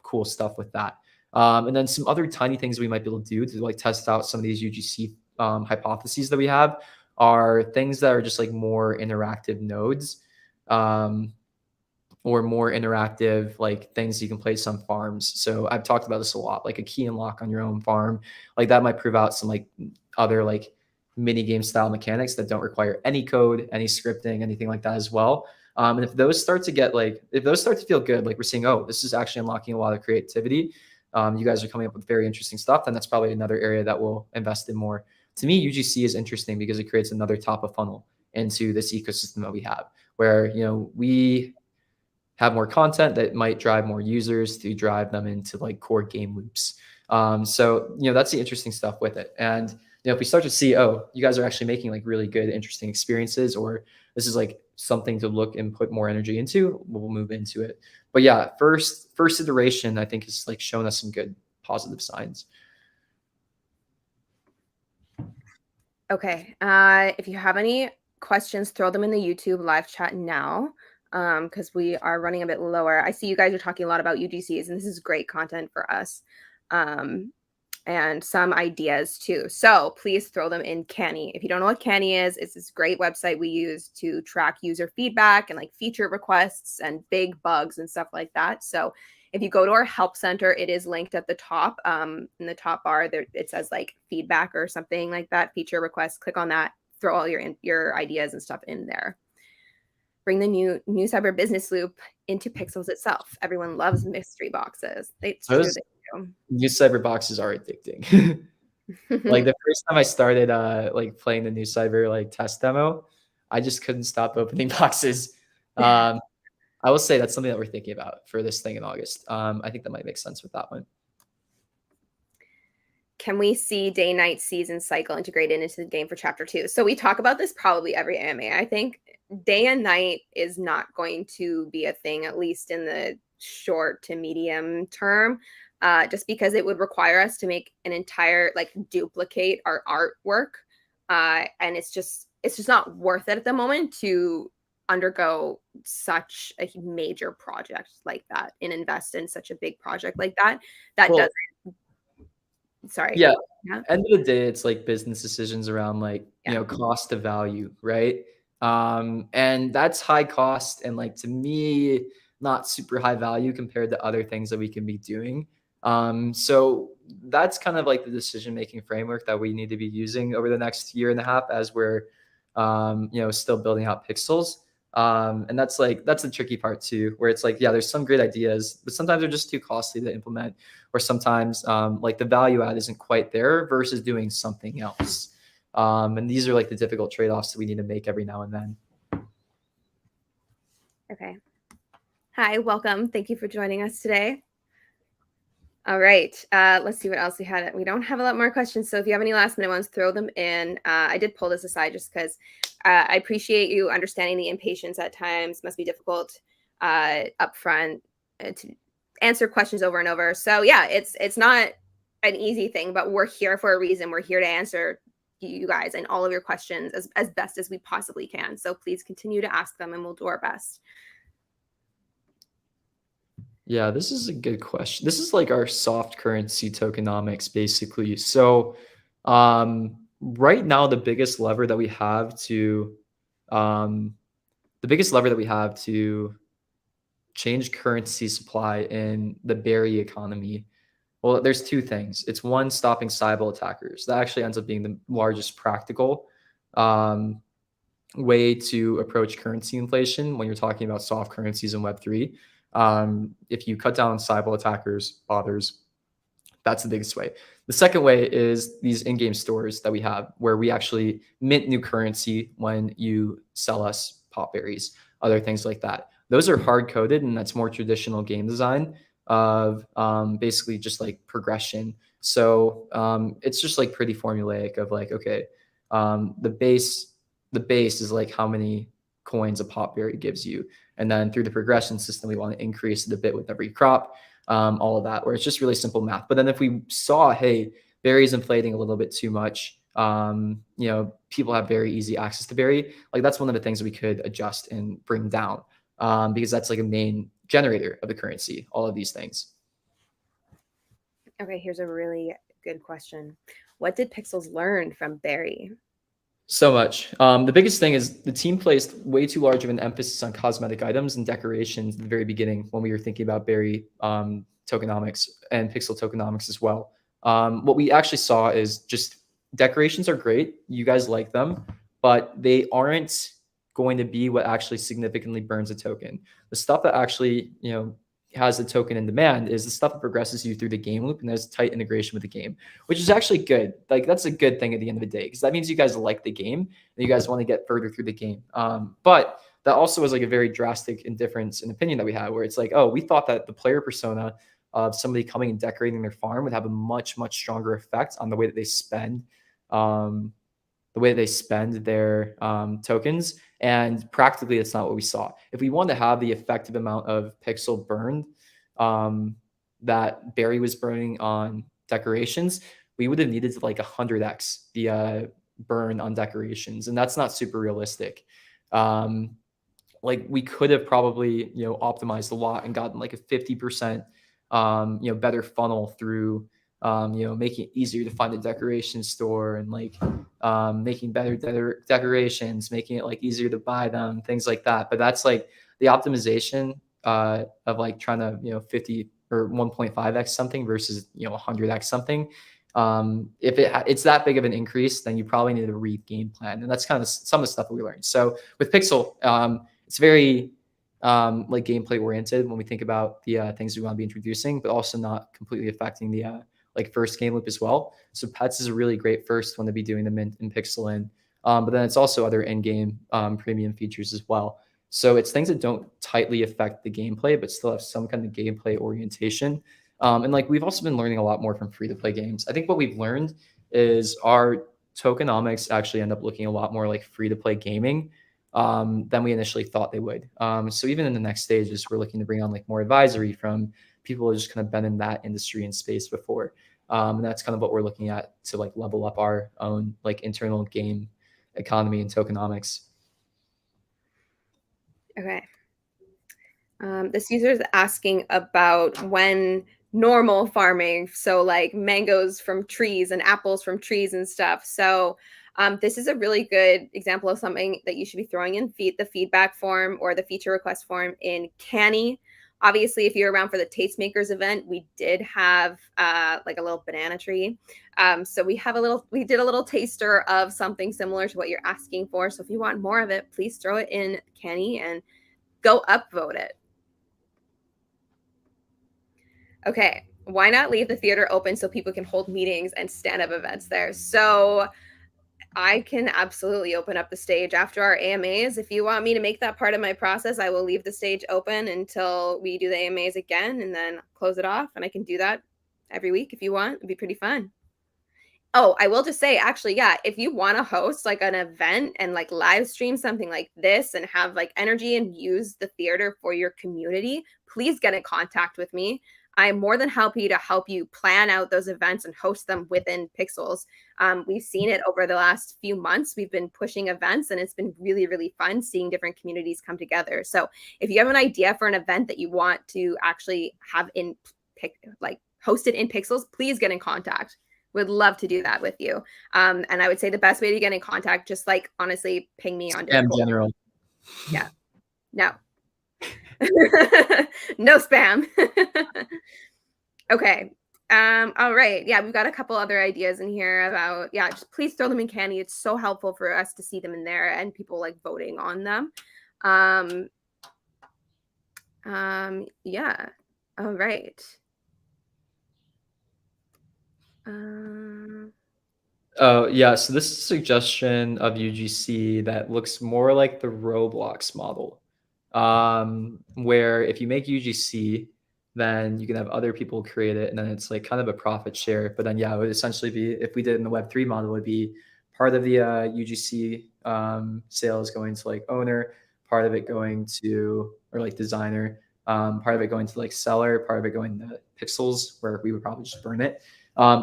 cool stuff with that. And then some other tiny things we might be able to do to like test out some of these UGC hypotheses that we have are things that are just like more interactive nodes, or more interactive like things you can place on farms. So I've talked about this a lot, like a key unlock on your own farm. Like that might prove out some like other like mini game style mechanics that don't require any code, any scripting, anything like that as well. And if those start to feel good, like we're seeing, oh, this is actually unlocking a lot of creativity. You guys are coming up with very interesting stuff, then that's probably another area that we'll invest in more. To me, UGC is interesting because it creates another top of funnel into this ecosystem that we have, where we have more content that might drive more users to drive them into like core game loops. So that's the interesting stuff with it. And if we start to see, oh, you guys are actually making like really good, interesting experiences, or this is like something to look and put more energy into, we'll move into it. But yeah, first iteration, I think, has like shown us some good positive signs. Okay. If you have any questions, throw them in the YouTube live chat now, because we are running a bit lower. I see you guys are talking a lot about UGCs, and this is great content for us, and some ideas too. So please throw them in Canny. If you don't know what Canny is, it's this great website we use to track user feedback and like feature requests and big bugs and stuff like that. So if you go to our help center, it is linked at the top. In the top bar there, it says like feedback or something like that, feature requests. Click on that, throw all your ideas and stuff in there. Bring the new cyber business loop into Pixels itself. Everyone loves mystery boxes. It's true. Those new cyber boxes are addicting. Like the first time I started like playing the new cyber like test demo, I just couldn't stop opening boxes. I will say that's something that we're thinking about for this thing in August. I think that might make sense with that one. Can we see day-night season cycle integrated into the game for chapter 2? So we talk about this probably every anime. I think day and night is not going to be a thing, at least in the short to medium term, just because it would require us to make an entire, like, duplicate our artwork. And it's just not worth it at the moment to undergo such a major project like that and invest in such a big project like that. That Well, doesn't. Sorry. yeah. Yeah. End of the day, it's like business decisions around like, Yeah. cost of value, right? And that's high cost and like to me, not super high value compared to other things that we can be doing. So that's kind of like the decision making framework that we need to be using over the next year and a half as we're still building out pixels. And that's the tricky part too, where it's like, yeah, there's some great ideas, but sometimes they're just too costly to implement, or sometimes like the value add isn't quite there versus doing something else. And these are like the difficult trade-offs that we need to make every now and then. Okay. Hi, welcome. Thank you for joining us today. All right. Let's see what else we had. We don't have a lot more questions. So if you have any last minute ones, throw them in. I did pull this aside just because I appreciate you understanding the impatience at times. Must be difficult upfront to answer questions over and over. So yeah, it's not an easy thing, but we're here for a reason. We're here to answer you guys and all of your questions as best as we possibly can. So please continue to ask them and we'll do our best. Yeah, this is a good question. This is like our soft currency tokenomics, basically. So, right now, the biggest lever that we have to, change currency supply in the berry economy. Well, there's two things. It's one, stopping Cybele attackers. That actually ends up being the largest practical way to approach currency inflation when you're talking about soft currencies in Web3. If you cut down on Cybele attackers, bothers, that's the biggest way. The second way is these in-game stores that we have where we actually mint new currency when you sell us pop berries, other things like that. Those are hard coded, and that's more traditional game design of basically just like progression. So it's just like pretty formulaic of like, okay, the base is like how many coins a pop berry gives you. And then through the progression system, we want to increase it a bit with every crop, all of that, where it's just really simple math. But then if we saw, hey, berries inflating a little bit too much, people have very easy access to berry, like that's one of the things that we could adjust and bring down, because that's like a main generator of the currency, all of these things. Okay, here's a really good question. What did Pixels learn from Barry? So much. The biggest thing is the team placed way too large of an emphasis on cosmetic items and decorations at the very beginning when we were thinking about berry tokenomics and pixel tokenomics as well. What we actually saw is just decorations are great. You guys like them, but they aren't going to be what actually significantly burns a token. The stuff that actually, has the token in demand is the stuff that progresses you through the game loop and has tight integration with the game, which is actually good. Like that's a good thing at the end of the day, because that means you guys like the game and you guys want to get further through the game. But that also was like a very drastic difference in opinion that we had, where it's like, oh, we thought that the player persona of somebody coming and decorating their farm would have a much stronger effect on the way that they spend um, their tokens. And practically, that's not what we saw. If we want to have the effective amount of pixel burned um, that Barry was burning on decorations, we would have needed to like 100x the burn on decorations, and that's not super realistic. Um, like we could have probably optimized a lot and gotten like a 50% better funnel through making it easier to find a decoration store, and like making better decorations, making it like easier to buy them, things like that. But that's like the optimization of like trying to 50 or 1.5x something versus 100x something. If it's that big of an increase, then you probably need to read game plan, and that's kind of some of the stuff that we learned. So with Pixel, it's very like gameplay oriented when we think about the things we want to be introducing, but also not completely affecting the like first game loop as well. So pets is a really great first one to be doing them in Pixel in, but then it's also other in-game premium features as well. So it's things that don't tightly affect the gameplay, but still have some kind of gameplay orientation. And like we've also been learning a lot more from free-to-play games. I think what we've learned is our tokenomics actually end up looking a lot more like free-to-play gaming than we initially thought they would. So even in the next stages, we're looking to bring on like more advisory from people who have just kind of been in that industry and space before. And that's kind of what we're looking at to like level up our own like internal game economy and tokenomics. Okay. This user is asking about when normal farming, so like mangoes from trees and apples from trees and stuff. So this is a really good example of something that you should be throwing in the feedback form or the feature request form in Canny. Obviously, if you're around for the Tastemakers event, we did have like a little banana tree. So we did a little taster of something similar to what you're asking for. So if you want more of it, please throw it in Canny and go upvote it. Okay, why not leave the theater open so people can hold meetings and stand-up events there? So I can absolutely open up the stage after our AMAs. If you want me to make that part of my process, I will leave the stage open until we do the AMAs again and then close it off. And I can do that every week if you want. It'd be pretty fun. Oh, I will just say, actually, yeah, if you want to host like an event and like live stream something like this and have like energy and use the theater for your community, please get in contact with me. I'm more than happy to help you plan out those events and host them within Pixels. We've seen it over the last few months. We've been pushing events and it's been really fun seeing different communities come together. So if you have an idea for an event that you want to actually have like hosted in Pixels, please get in contact. Would love to do that with you. And I would say the best way to get in contact, just like honestly, ping me on Discord. General. Yeah. No. No spam. Okay. All right. Yeah, we've got a couple other ideas in here about, yeah, just please throw them in Candy. It's so helpful for us to see them in there and people like voting on them. Yeah. All right. Oh, yeah. So this is a suggestion of UGC that looks more like the Roblox model, where if you make UGC, then you can have other people create it, and then it's like kind of a profit share. But then, yeah, it would essentially be, if we did it in the Web3 model, it would be part of the UGC sales going to like owner, part of it going to, or like designer, part of it going to like seller, part of it going to Pixels, where we would probably just burn it.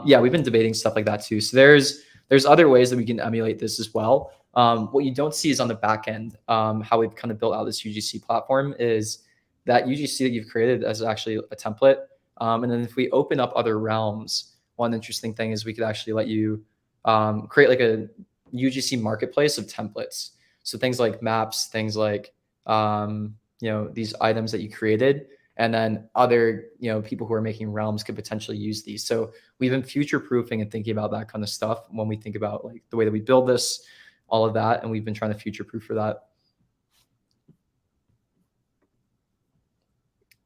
Yeah, we've been debating stuff like that too. So there's other ways that we can emulate this as well. What you don't see is on the back end, how we've kind of built out this UGC platform is that UGC that you've created as actually a template. And then if we open up other realms, one interesting thing is we could actually let you create like a UGC marketplace of templates. So things like maps, things like these items that you created, and then other people who are making realms could potentially use these. So we've been future proofing and thinking about that kind of stuff when we think about like the way that we build this, all of that, and we've been trying to future proof for that.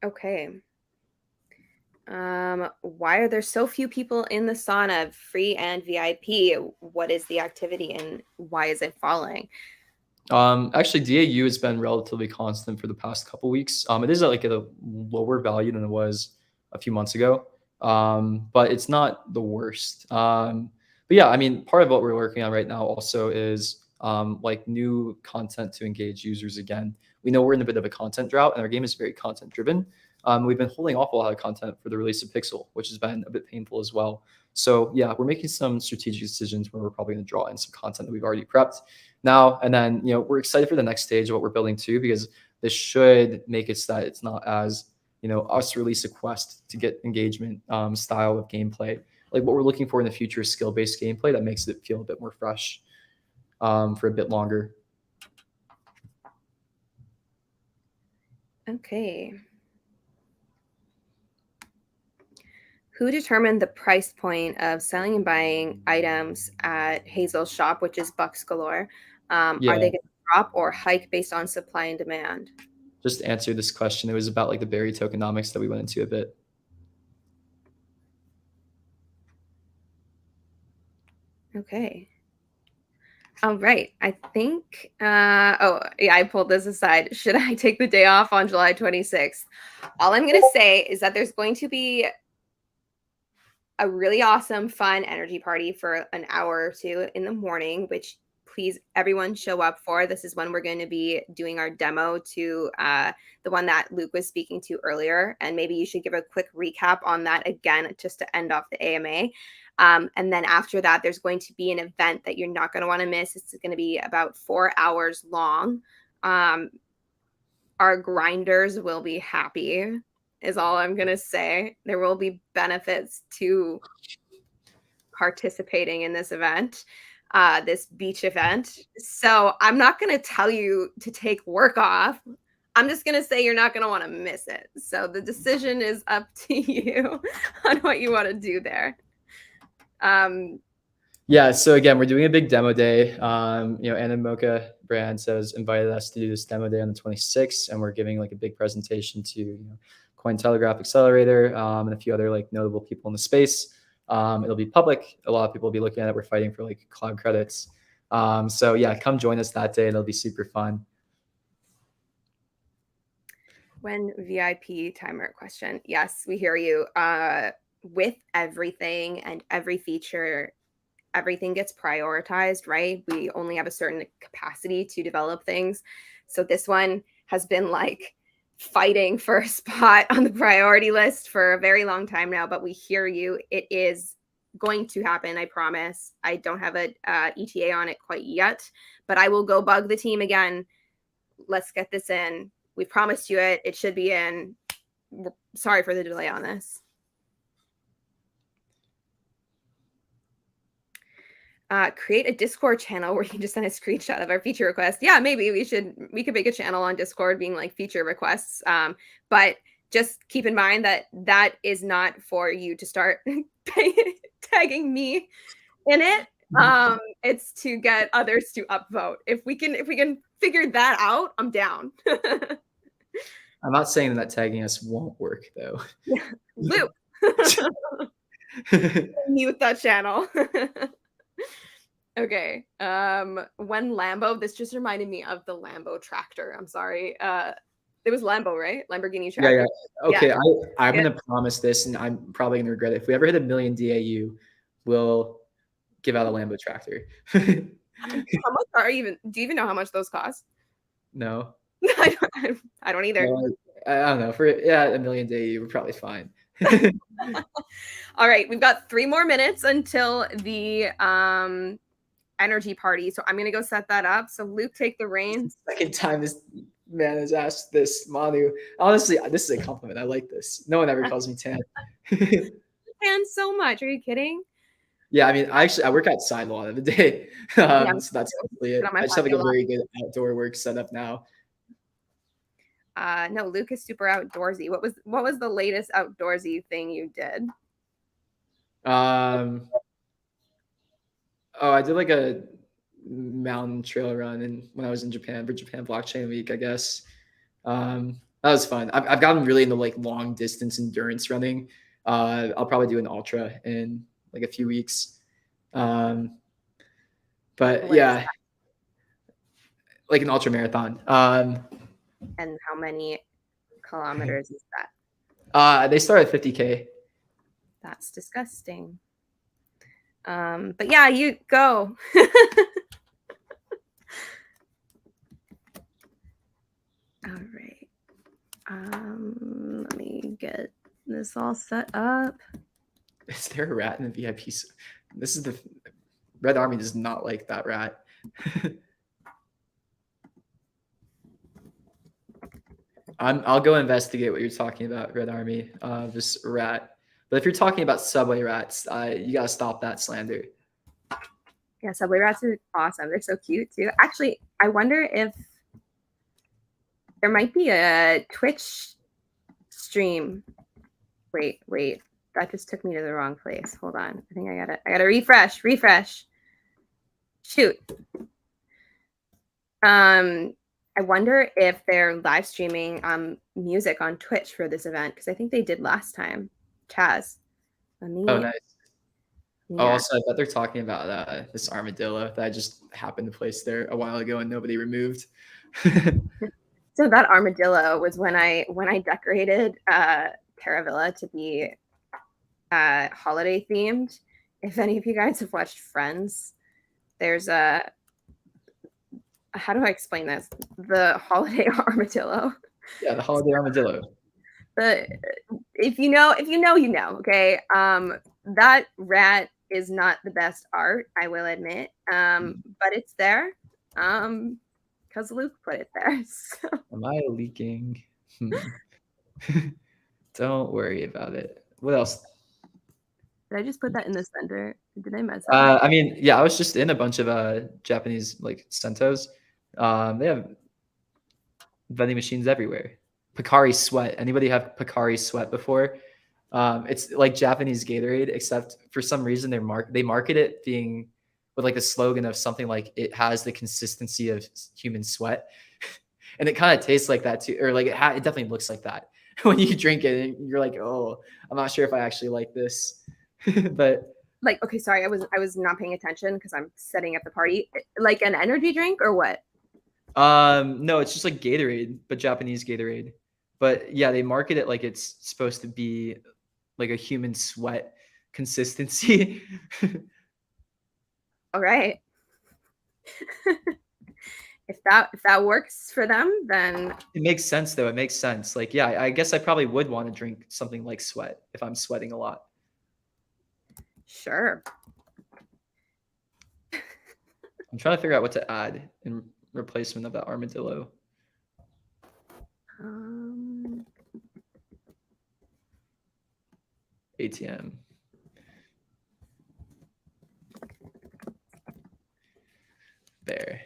Okay. Why are there so few people in the sauna, free and VIP? What is the activity and why is it falling? Actually, DAU has been relatively constant for the past couple weeks. It is at a lower value than it was a few months ago, but it's not the worst. But yeah, I mean, part of what we're working on right now also is like new content to engage users again. We know we're in a bit of a content drought, and our game is very content driven. We've been holding off a lot of content for the release of Pixel, which has been a bit painful as well. So yeah, we're making some strategic decisions where we're probably going to draw in some content that we've already prepped now. And then, we're excited for the next stage of what we're building too, because this should make it so that it's not as, us release a quest to get engagement style of gameplay. Like what we're looking for in the future is skill-based gameplay that makes it feel a bit more fresh for a bit longer. Okay. Who determined the price point of selling and buying items at Hazel's shop, which is bucks galore? Yeah. Are they going to drop or hike based on supply and demand? Just to answer this question, it was about like the berry tokenomics that we went into a bit. Okay. All right. I think, oh, yeah, I pulled this aside. Should I take the day off on July 26th? All I'm going to say is that there's going to be a really awesome, fun energy party for an hour or two in the morning, which please everyone show up for. This is when we're going to be doing our demo to the one that Luke was speaking to earlier. And maybe you should give a quick recap on that again, just to end off the AMA. And then after that, there's going to be an event that you're not going to want to miss. It's going to be about 4 hours long. Our grinders will be happy, is all I'm going to say. There will be benefits to participating in this event, this beach event. So I'm not going to tell you to take work off. I'm just going to say you're not going to want to miss it. So the decision is up to you on what you want to do there. Yeah, so again, we're doing a big demo day. Anna Mocha Brands has invited us to do this demo day on the 26th, and we're giving like a big presentation to Cointelegraph Accelerator and a few other like notable people in the space. It'll be public. A lot of people will be looking at it. We're fighting for like cloud credits. So yeah, come join us that day. It'll be super fun. When VIP timer question. Yes, we hear you. With everything and every feature, everything gets prioritized, right? We only have a certain capacity to develop things. So this one has been like fighting for a spot on the priority list for a very long time now, but we hear you. It is going to happen, I promise. I don't have a ETA on it quite yet, but I will go bug the team again. Let's get this in. We promised you it. It should be in. Sorry for the delay on this. Create a Discord channel where you can just send a screenshot of our feature request. Yeah, maybe we could make a channel on Discord being like feature requests. But just keep in mind that that is not for you to start tagging me in it. It's to get others to upvote. If we can figure that out, I'm down. I'm not saying that tagging us won't work though. Yeah. Luke, mute that channel. Okay. When Lambo, this just reminded me of the Lambo tractor. I'm sorry. It was Lambo, right? Lamborghini tractor. Yeah. Okay. Yeah. I'm gonna promise this, and I'm probably gonna regret it. If we ever hit 1 million DAU, we'll give out a Lambo tractor. How much are even? Do you even know how much those cost? No. I don't either. Well, I don't know. For 1 million DAU, we're probably fine. All right, we've got 3 more minutes until the energy party. So I'm gonna go set that up. So Luke, take the reins. Second time this man has asked this, Manu. Honestly, this is a compliment. I like this. No one ever calls me Tan. Tan so much. Are you kidding? Yeah, I mean, I work outside a lot of the day, so that's basically it. I just have like a very good outdoor work setup now. No, Luke is super outdoorsy. What was the latest outdoorsy thing you did? I did like a mountain trail run when I was in Japan for Japan Blockchain Week, I guess. That was fun. I've gotten really into like long distance endurance running. I'll probably do an ultra in like a few weeks. But yeah, like an ultra marathon. And how many kilometers is that? They start at 50K. That's disgusting. But yeah, you go. All right. Let me get this all set up. Is there a rat in the VIP? This is the Red Army does not like that rat. I'll go investigate what you're talking about, Red Army. This rat. But if you're talking about subway rats, you gotta stop that slander. Yeah, subway rats are awesome. They're so cute too. Actually, I wonder if there might be a Twitch stream. Wait. That just took me to the wrong place. Hold on. I think I gotta refresh. Shoot. I wonder if they're live streaming music on Twitch for this event, because I think they did last time. Chaz. Oh, nice. Yeah. Also, I bet they're talking about this armadillo that I just happened to place there a while ago and nobody removed. So that armadillo was when I decorated Terravilla to be holiday themed. If any of you guys have watched Friends, there's a how do I explain this? The holiday armadillo. Yeah, the holiday armadillo. If you know, you know. Okay, that rat is not the best art, I will admit, but it's there because Luke put it there. So. Am I leaking? Don't worry about it. What else? Did I just put that in the center? Did I mess up? I mean, yeah, I was just in a bunch of Japanese like sentos. They have vending machines everywhere. Pocari Sweat. Anybody have Pocari Sweat before? It's like Japanese Gatorade, except for some reason they market it being with like a slogan of something like it has the consistency of human sweat, and it kind of tastes like that too, or like it definitely looks like that when you drink it. And you're like, oh, I'm not sure if I actually like this, but like, okay, sorry, I was not paying attention because I'm setting up the party. Like an energy drink or what? No, it's just like Gatorade, but Japanese Gatorade. But yeah, they market it like it's supposed to be like a human sweat consistency. All right. If that works for them, then it makes sense though. It makes sense. Like, yeah, I guess I probably would want to drink something like sweat if I'm sweating a lot. Sure. I'm trying to figure out what to add in replacement of that armadillo. ATM. There.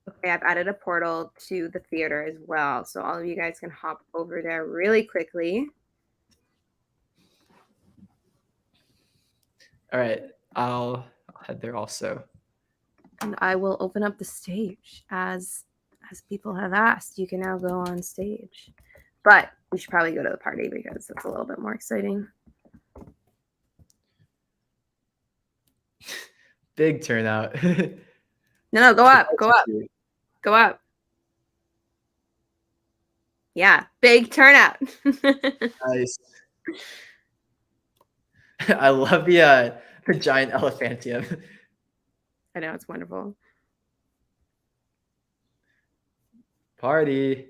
Okay, I've added a portal to the theater as well, so all of you guys can hop over there really quickly. All right, I'll head there also. And I will open up the stage as people have asked. You can now go on stage, but we should probably go to the party because it's a little bit more exciting. Big turnout. No, go up. Yeah, big turnout. Nice. I love the giant elephantium. I know, it's wonderful. Party.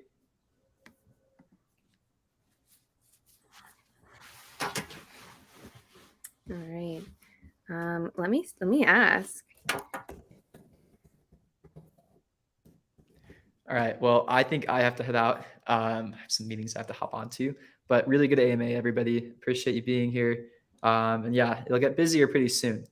All right. Let me ask. All right. Well, I think I have to head out. I have some meetings I have to hop onto. But really good AMA, everybody. Appreciate you being here. And yeah, it'll get busier pretty soon.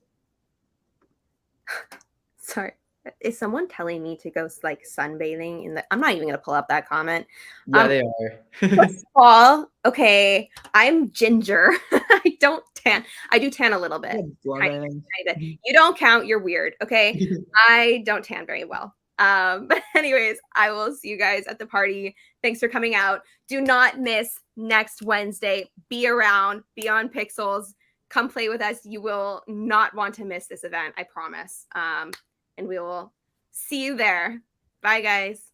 Sorry. Is someone telling me to go like sunbathing in the I'm not even gonna pull up that comment. Yeah, they are. First of all, okay, I'm ginger. I don't tan. I do tan a little bit. You don't count, you're weird. Okay. I don't tan very well. But anyways, I will see you guys at the party. Thanks for coming out. Do not miss next Wednesday. Be around, be on Pixels. come play with us. You will not want to miss this event, I promise. And we will see you there. Bye, guys.